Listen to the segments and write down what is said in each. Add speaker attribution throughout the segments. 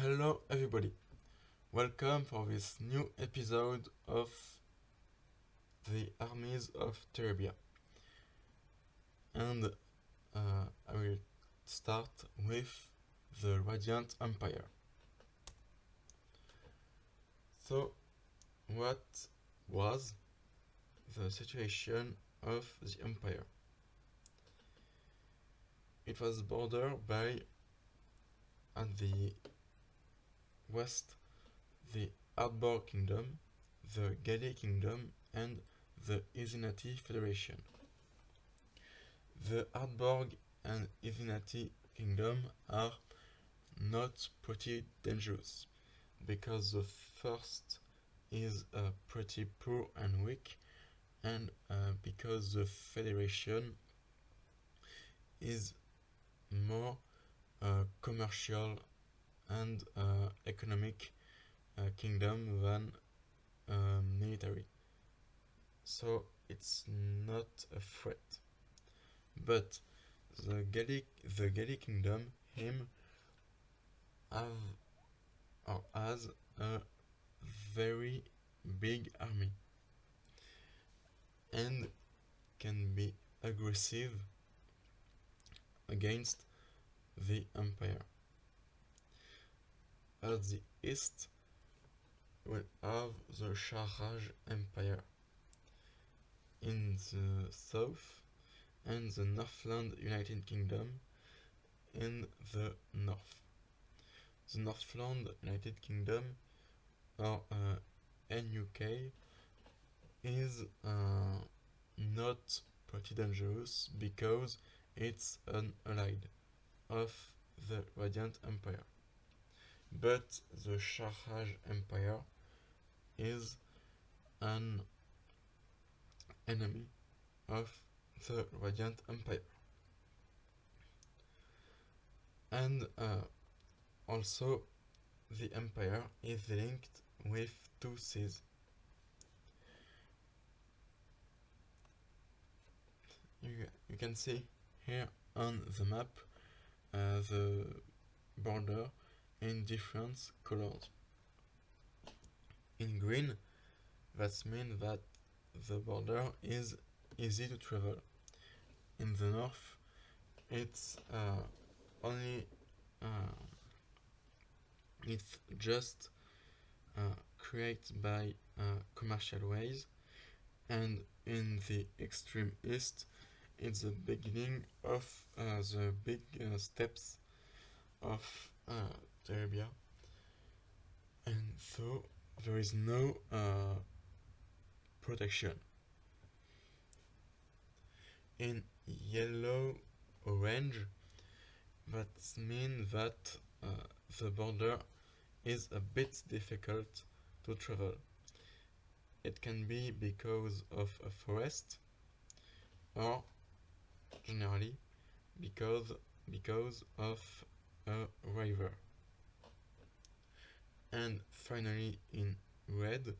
Speaker 1: Hello everybody, welcome for this new episode of the Armies of Terebia. And I will start with the Radiant Empire. So, what was the situation of the empire? It was bordered by, at the west, the Ardbor Kingdom, the Gallic Kingdom, and the Izinati Federation. The Ardborg and Izinati Kingdom are not pretty dangerous, because the first is pretty poor and weak, and because the Federation is more commercial and economic kingdom than military. So it's not a threat. But the Gallic Kingdom has a very big army and can be aggressive against the empire. At the east, we have the Sharraj Empire. In the south, and the Northland United Kingdom in the north. The Northland United Kingdom, or NUK, is not pretty dangerous because it's an allied of the Radiant Empire. But the Sharraj Empire is an enemy of the Radiant Empire. And also the empire is linked with two seas. You can see here on the map the border in different colors. In green, that means that the border is easy to travel. In the north, it's only it's just created by commercial ways, and in the extreme east, it's the beginning of the big steps of Terebia, and so there is no protection. In yellow orange, that means that the border is a bit difficult to travel. It can be because of a forest, or generally because of a river. And finally, in red,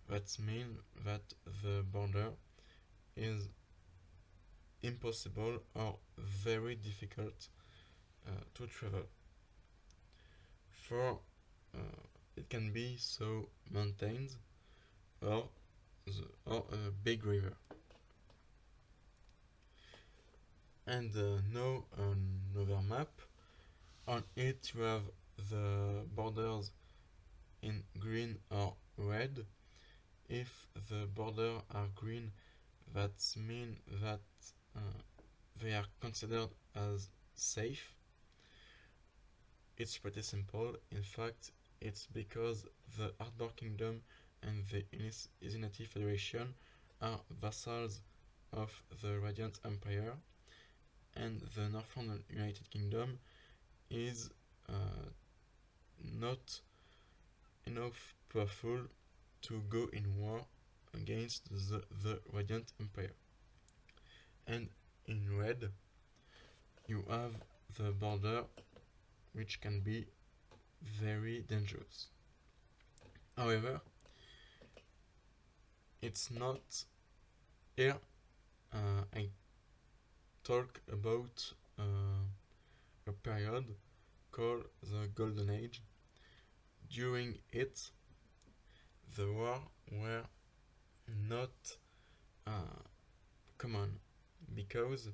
Speaker 1: that means that the border is impossible or very difficult to travel. For it can be so mountains or a big river. And now another map. On it you have the borders in green or red. If the borders are green, that means that they are considered as safe. It's pretty simple. In fact, it's because the Ardbor Kingdom and the Izinati Federation are vassals of the Radiant Empire, and the Northland United Kingdom is not enough powerful to go in war against the Radiant Empire. And in red, you have the border, which can be very dangerous. However, it's not here. I talk about a period called the Golden Age. During it, the war were not common because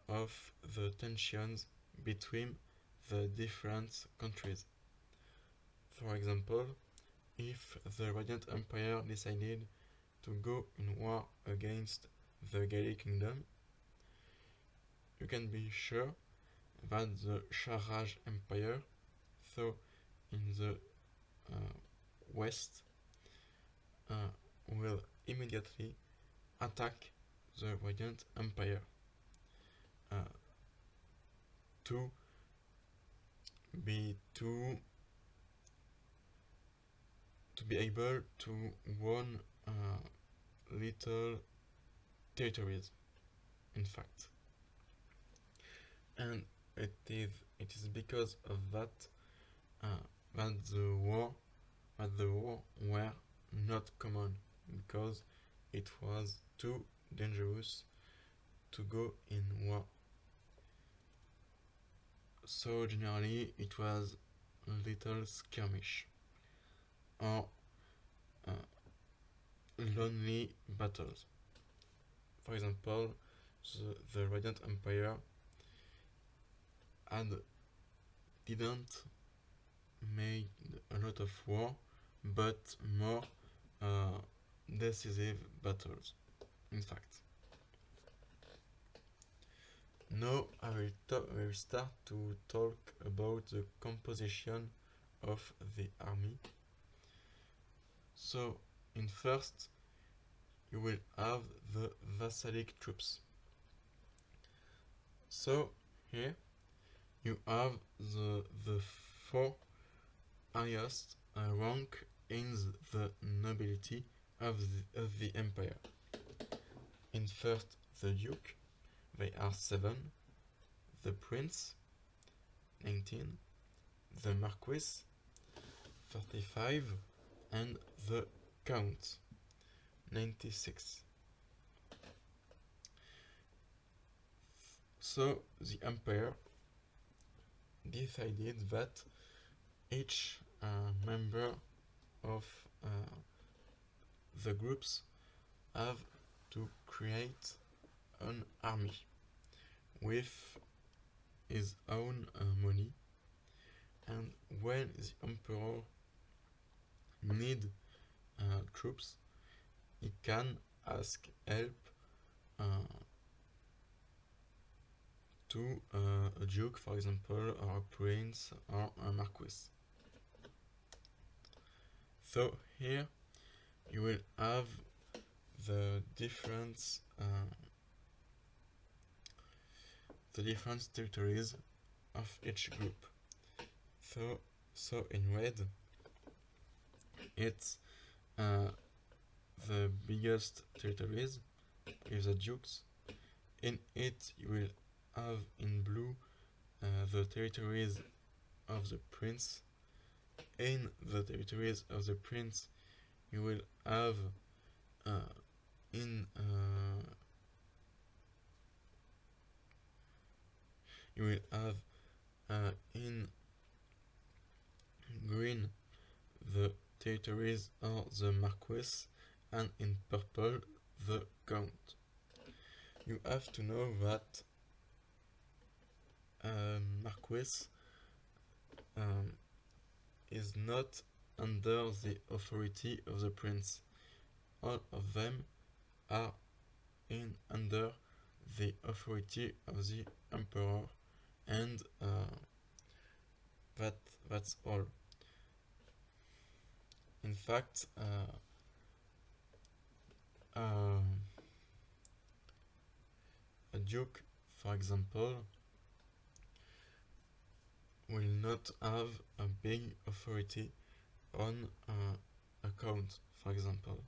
Speaker 1: of the tensions between the different countries. For example, if the Radiant Empire decided to go in war against the Gallic Kingdom, you can be sure that the Sharaj Empire, so in the west, will immediately attack the Radiant Empire to be able to win little territories, in fact. And it is because of that that the war were not common, because it was too dangerous to go in war. So generally it was little skirmish or lonely battles. For example, the Radiant Empire didn't make a lot of war, but more decisive battles, in fact. Now I will start to talk about the composition of the army. So, in first, you will have the vassalic troops. So, here, you have the four highest rank in the nobility of the empire. In first, the duke, they are 7, the prince, 19, the marquis, 35, and the count, 96. So the empire decided that each member of the groups have to create an army with his own money, and when the emperor need troops, he can ask help to a duke, for example, or a prince or a marquis. So here you will have the different territories of each group. So in red, it's the biggest territories with the dukes. In it, you will have in blue the territories of the prince. In the territories of the prince, you will have in green the territories of the marquis, and in purple the count. You have to know that marquis is not under the authority of the prince. All of them are under the authority of the emperor, and that's all. In fact, a duke, for example, will not have a big authority on a count, for example.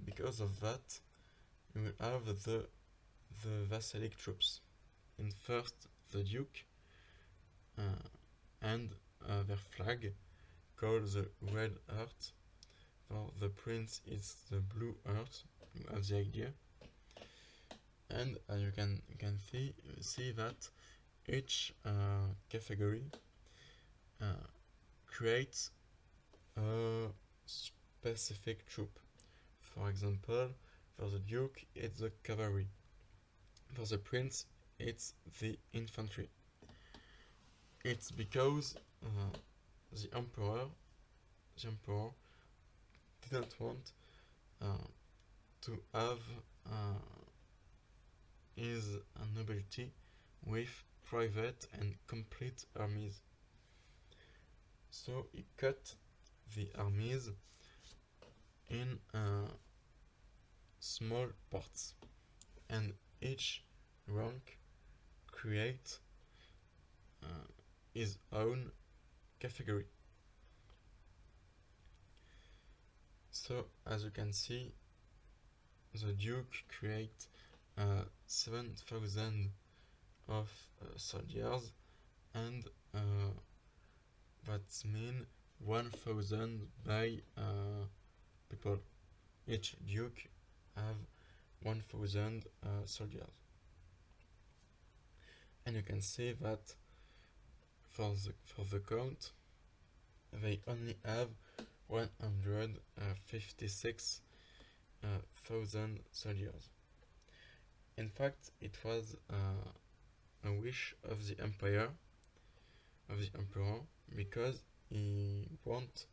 Speaker 1: Because of that, you will have the vassalic troops. In first, the duke and their flag, called the red heart. For the prince, it's the blue heart. You have the idea. And you can see that Each category creates a specific troop. For example, for the Duke, it's the cavalry. For the Prince, it's the infantry. It's because the emperor didn't want uh, to have uh, his nobility with private and complete armies. So he cut the armies in small parts, and each rank create his own category. So as you can see, the Duke create 7,000 of soldiers, and that mean 1,000 by people. Each Duke have 1,000 soldiers, and you can see that for the count they only have 156,000 soldiers. In fact, it was a wish of the emperor, because he want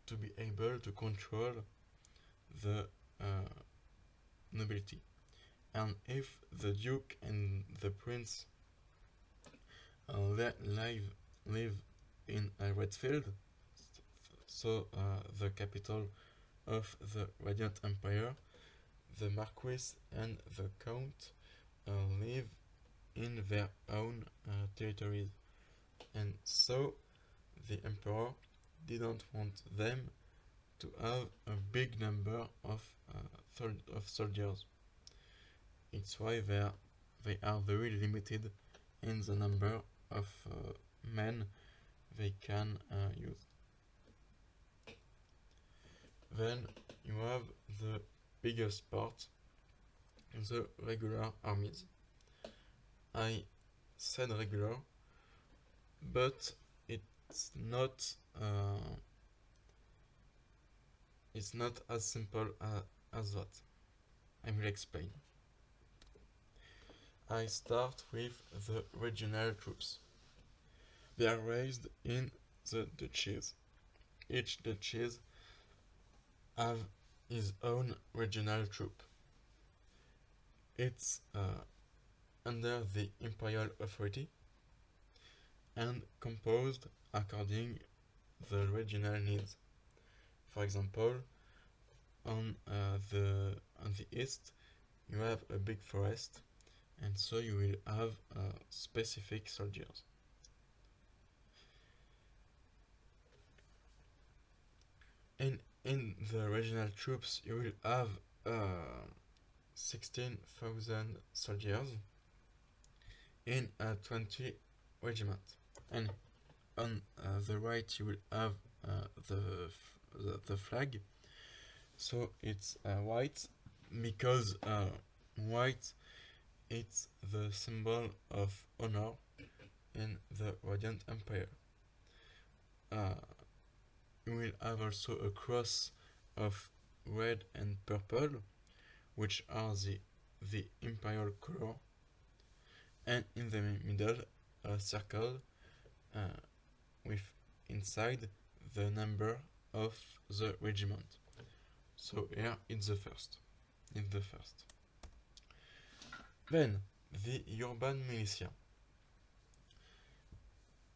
Speaker 1: to be able to control the nobility. And if the duke and the prince live in Redfield, so the capital of the Radiant Empire, the Marquis and the Count live in their own territories, and so the Emperor didn't want them to have a big number of soldiers. It's why they are very limited in the number of men they can use. Then you have the biggest part, the regular armies. I said regular, but it's not as simple as that. I will explain. I start with the regional troops. They are raised in the duchies. Each duchies have his own regional troop. It's under the imperial authority and composed according the regional needs. For example, on the east you have a big forest, and so you will have specific soldiers. In the regional troops you will have 16,000 soldiers in 20 regiments, and on the right you will have the flag. So it's white because white it's the symbol of honor in the Radiant Empire. You will have also a cross of red and purple, which are the imperial color, and in the middle a circle with inside the number of the regiment. So here it's the first. Then the urban militia.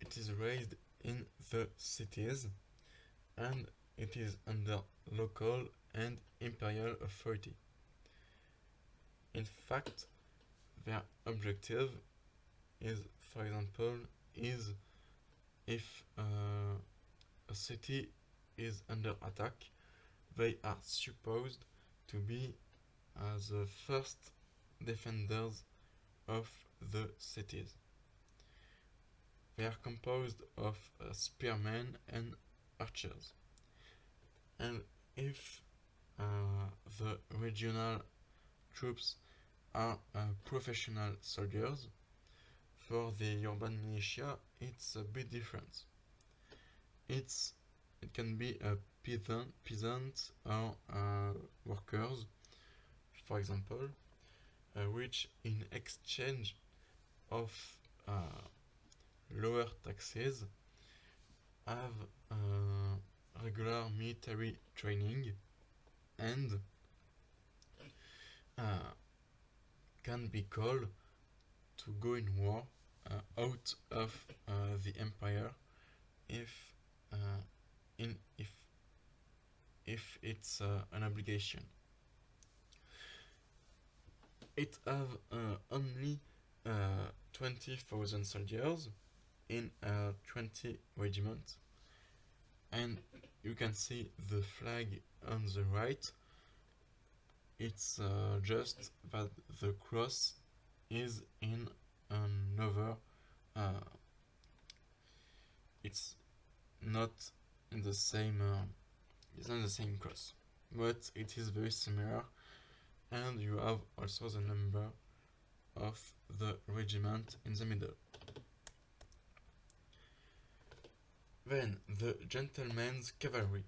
Speaker 1: It is raised in the cities, and it is under local and imperial authority. In fact, their objective is, for example, is if a city is under attack, they are supposed to be the first defenders of the cities. They are composed of spearmen and archers. And if the regional troops are professional soldiers, For the urban militia, it's a bit different. It can be a peasant or workers, for example, which in exchange of lower taxes have regular military training and can be called to go in war out of the empire if uh, in if it's an obligation. It have only 20,000 soldiers in 20 regiments, and you can see the flag on the right. It's just that the cross is in another. It's not in the same. It's not the same cross, but it is very similar. And you have also the number of the regiment in the middle. Then the gentleman's cavalry.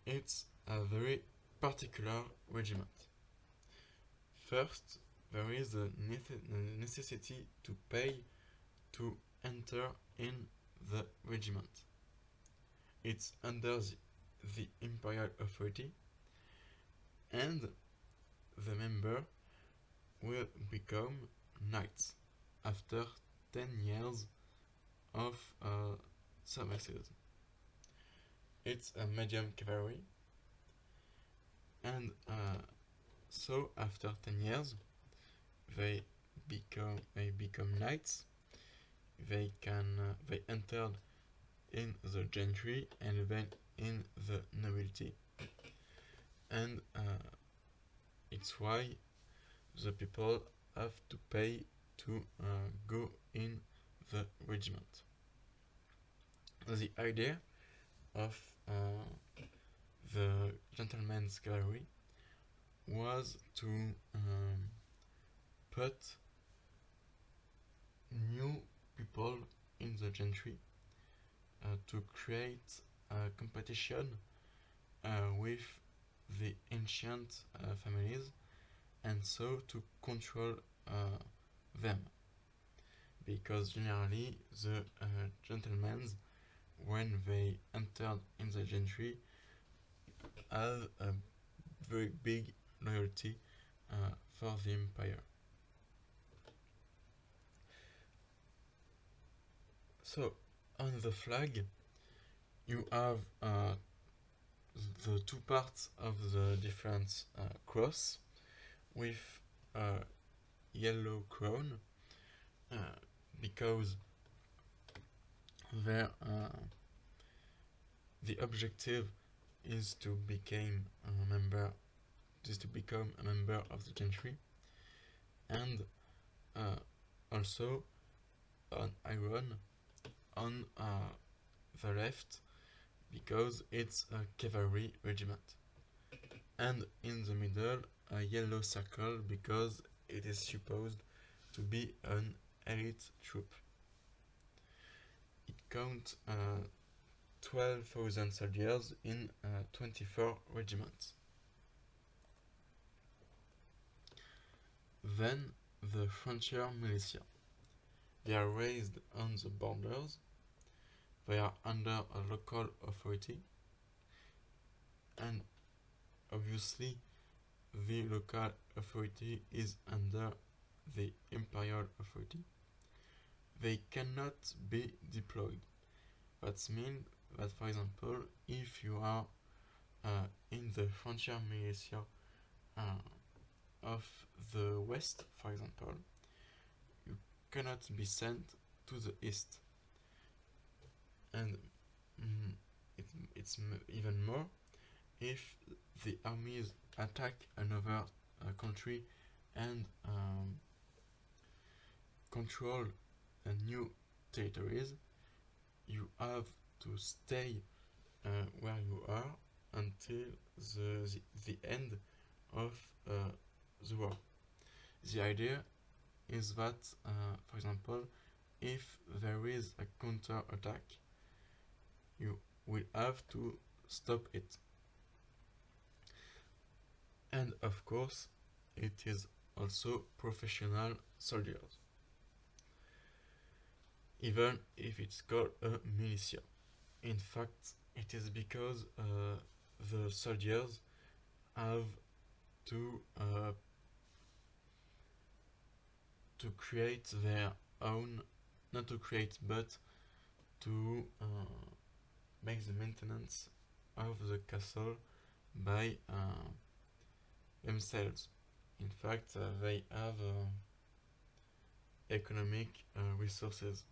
Speaker 1: It's a very particular regiment. First, there is a necessity to pay to enter in the regiment. It's under the imperial authority, and the member will become knights after 10 years of services. It's a medium cavalry, and so after 10 years they become knights. They entered in the gentry and then in the nobility, and it's why the people have to pay to go in the regiment. The idea of the gentleman's cavalry was to put new people in the gentry, to create a competition with the ancient families, and so to control them, because generally the gentlemen, when they entered in the gentry, have a very big loyalty for the empire. So on the flag you have the two parts of the different cross with a yellow crown, because the objective is to become a member of the gentry, and also an iron on the left, because it's a cavalry regiment, and in the middle a yellow circle because it is supposed to be an elite troop. It counts 12,000 soldiers in 24 regiments. Then the frontier militia. They are raised on the borders. They are under a local authority, and obviously the local authority is under the imperial authority. They cannot be deployed. That means that, for example, if you are in the frontier militia of the west, for example, you cannot be sent to the east. And it's even more if the armies attack another country and control new territories, you have to stay where you are until the end of the war. The idea is that, for example, if there is a counter attack, you will have to stop it. And of course, it is also professional soldiers, even if it's called a militia. In fact, it is because the soldiers have to create their own, not to create, but to make the maintenance of the castle by themselves. In fact, they have economic resources.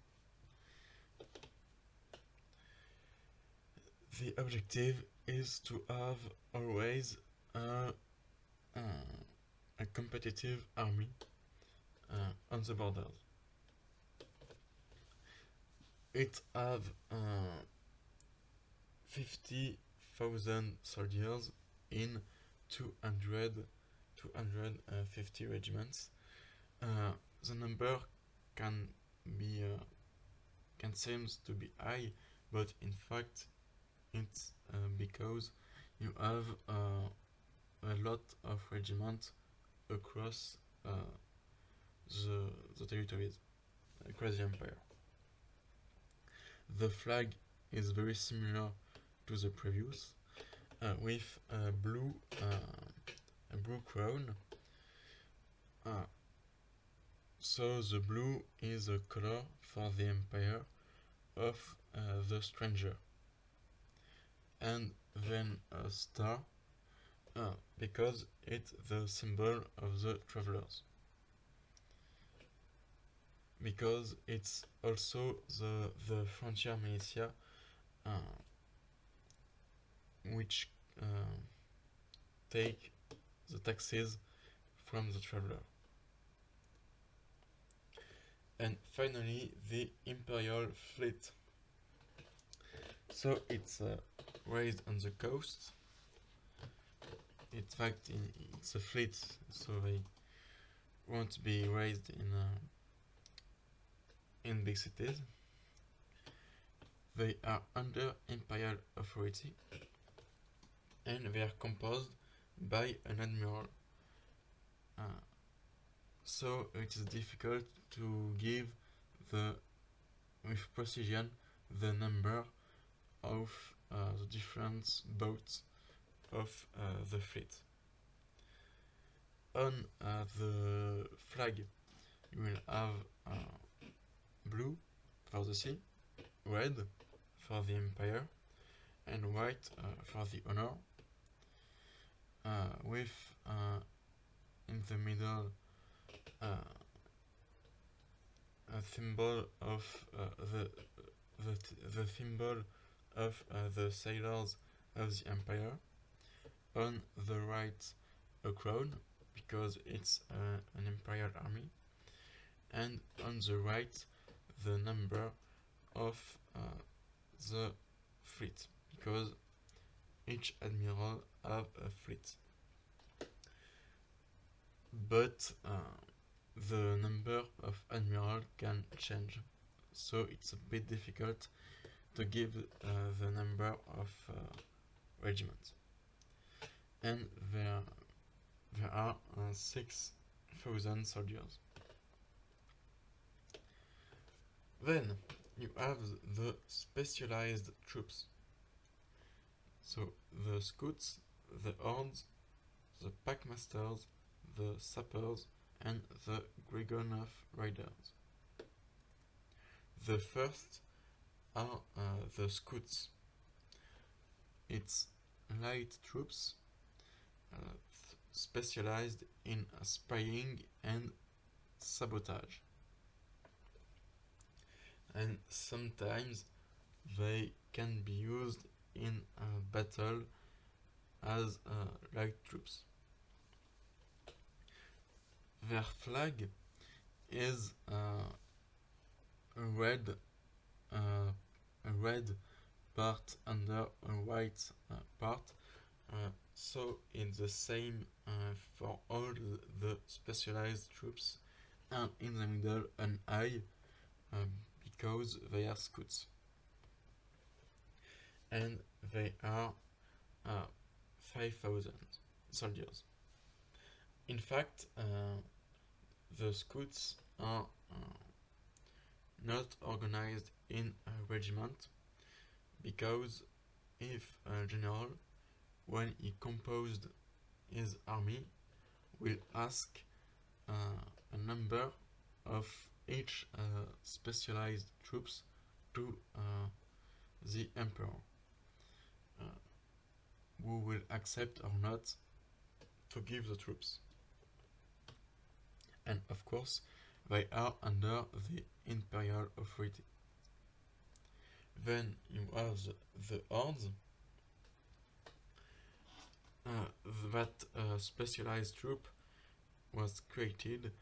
Speaker 1: The objective is to have always a competitive army on the borders. It have 50,000 soldiers in 250 regiments. The number can be can seems to be high, but in fact it's because you have a lot of regiments across the territories, across the empire. The flag is very similar to the previous, with a blue crown. So the blue is a color for the empire of the stranger, and then a star because it's the symbol of the travelers, because it's also the frontier militia which take the taxes from the traveler. And finally, the imperial fleet. So it's raised on the coast. In fact, it's a fleet, so they won't be raised in big cities. They are under imperial authority, and they are composed by an admiral. So it is difficult to give with precision the number of the different boats of the fleet. On the flag, you will have blue for the sea, red for the empire, and white for the honor, with in the middle a symbol of the symbol of the sailors of the empire. On the right, a crown, because it's an imperial army, and on the right, the number of the fleet, because each admiral have a fleet. But the number of admiral can change, so it's a bit difficult to give the number of regiments. And there are 6,000 soldiers. Then you have the specialized troops. So the scouts, the hordes, the packmasters, the sappers, and the Gregonov riders. The first are the scouts. It's light troops specialized in spying and sabotage. And sometimes they can be used in battle as light troops. Their flag is a red part under a white part. So it's the same for all the specialized troops and in the middle an eye, because they are scouts. And they are 5,000 soldiers. In fact, the scouts are not organized in a regiment, because if a general, when he composed his army, will ask a number of each specialized troops to the emperor, who will accept or not to give the troops. And of course, they are under the imperial authority. Then you have the hordes, that specialized troop was created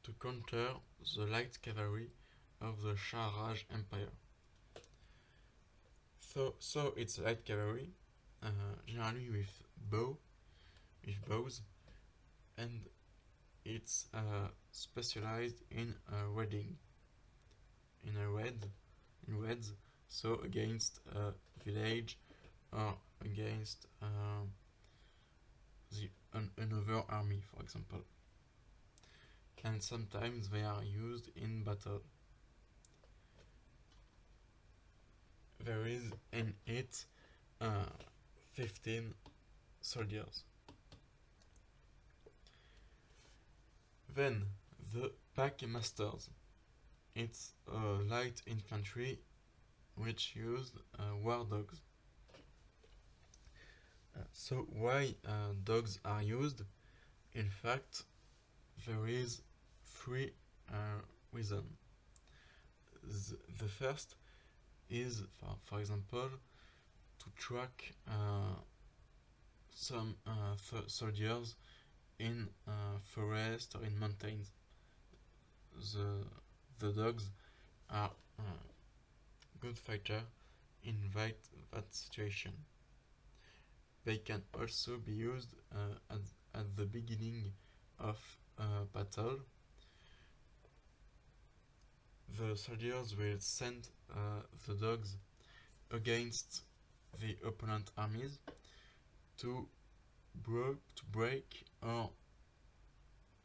Speaker 1: to counter the light cavalry of the Shah Raj Empire. So it's light cavalry, generally with bows, and it's specialized in raiding, in raids, so against a village or against another army, for example. And sometimes they are used in battle. There is in it 15 soldiers. Then the packmasters. It's light infantry which used war dogs. So why dogs are used? In fact, there is three reasons. The first is, for example, to track some soldiers in forest or in mountains. The dogs are good fighter in that situation. They can also be used at the beginning of a battle. The soldiers will send the dogs against the opponent armies to break or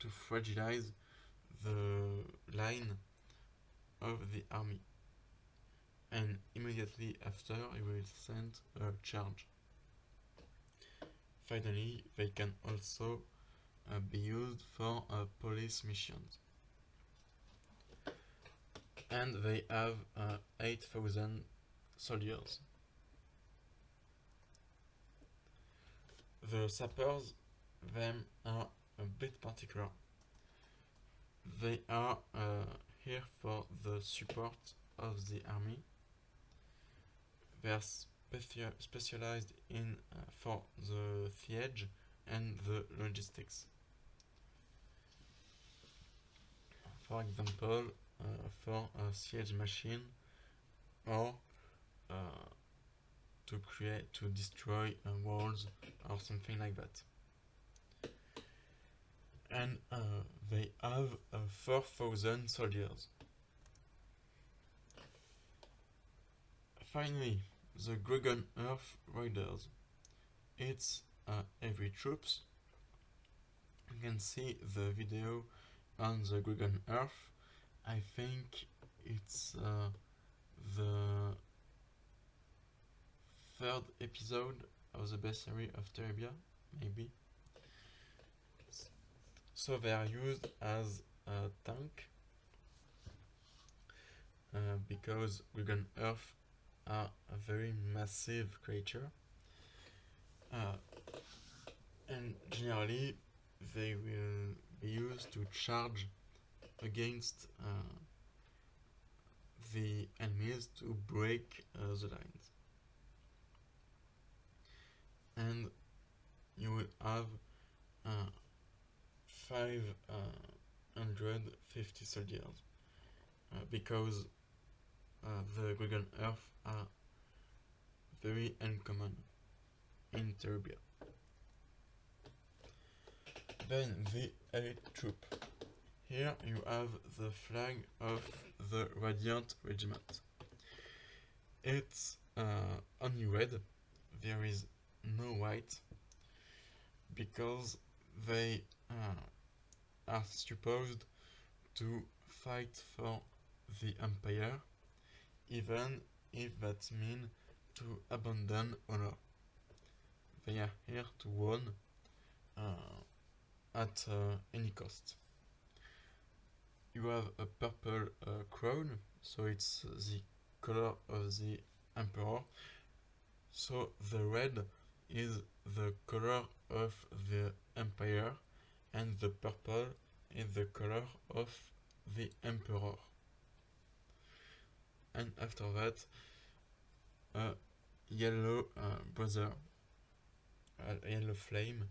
Speaker 1: to fragilize the line of the army, and immediately after he will send a charge. Finally, they can also be used for police missions. And they have 8,000 soldiers. The sappers, them, are a bit particular. They are here for the support of the army. They are specialized in for the siege and the logistics. For example, for a siege machine, or to destroy walls or something like that. And they have 4,000 soldiers. Finally, the Dragon Earth Riders. It's heavy troops. You can see the video on the Dragon Earth. I think it's the third episode of the best series of Terebia, maybe. So they are used as a tank, because Dragon Earth are a very massive creature, and generally they will be used to charge against the enemies to break the lines. And you will have 550 soldiers, because the Dragon Earth are very uncommon in Terebia. Then the elite troop. here you have the flag of the Radiant Regiment. It's only red, there is no white, because they are supposed to fight for the Empire, even if that means to abandon honor. They are here to win at any cost. You have a purple crown, so it's the color of the Emperor. So the red is the color of the Empire, and the purple is the color of the Emperor. And after that, a yellow brother, a yellow flame,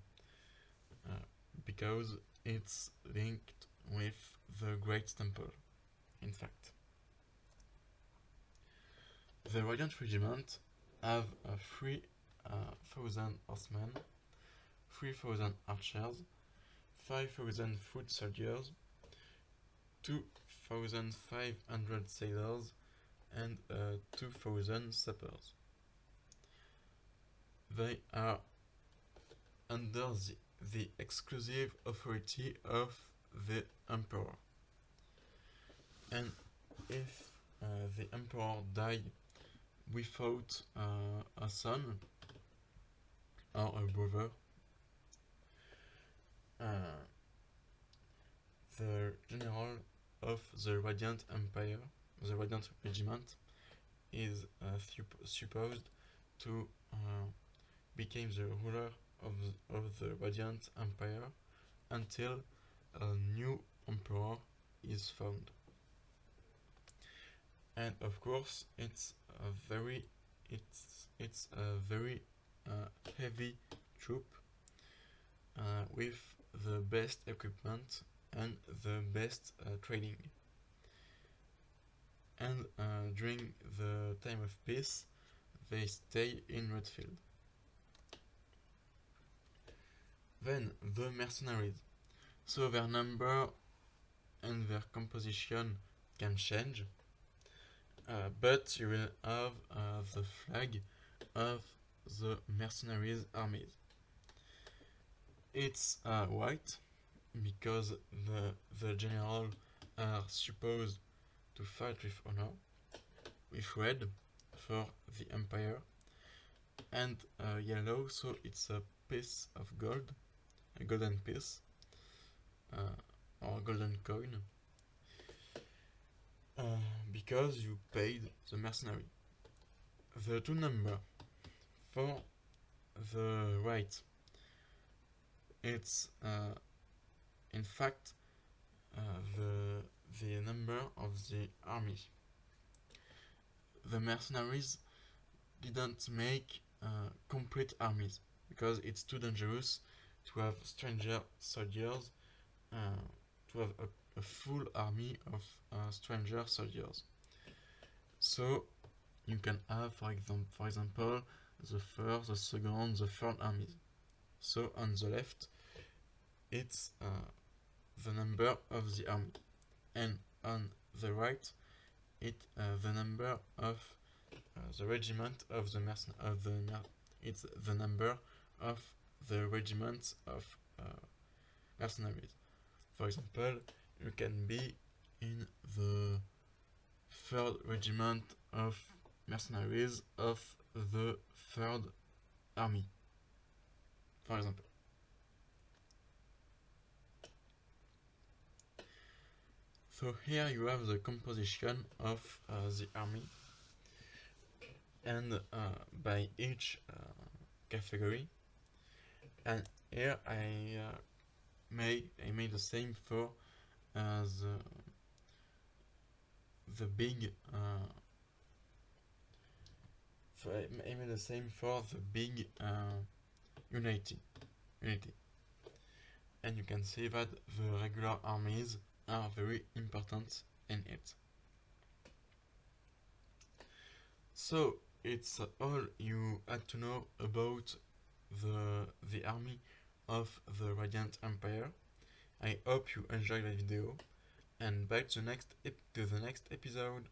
Speaker 1: because it's linked with the Great Temple, in fact. The Radiant Regiment have 3,000 horsemen, 3,000 archers, 5,000 foot soldiers, 2,500 sailors, and 2,000 sappers. They are under the exclusive authority of the Emperor. And if the Emperor died without a son or a brother, the general of the Radiant Empire, the Radiant Regiment, is supposed to become the ruler of the Radiant Empire until a new emperor is found. And of course, it's a very heavy troop with the best equipment and the best training. And during the time of peace, they stay in Redfield. Then the mercenaries. So their number and their composition can change, but you will have the flag of the mercenaries armies. It's white because the general are supposed to fight with honor, with red for the empire, and yellow, so it's a piece of gold, a golden piece, or a golden coin, because you paid the mercenary. The two number for the right, it's in fact the number of the army. The mercenaries didn't make complete armies because it's too dangerous to have stranger soldiers, to have a full army of stranger soldiers. So you can have, for example, the first, the second, the third armies. So on the left, it's the number of the army, and on the right, it's the number of the regiment of the it's the number of the regiments of mercenaries. For example, you can be in the 3rd regiment of mercenaries of the 3rd army, for example. So here you have the composition of the army, and by each category. And here I made the same for the big. I made the same for the big unity, and you can see that the regular armies are very important in it. So it's all you had to know about the army of the Radiant Empire. I hope you enjoyed the video. and back to the next episode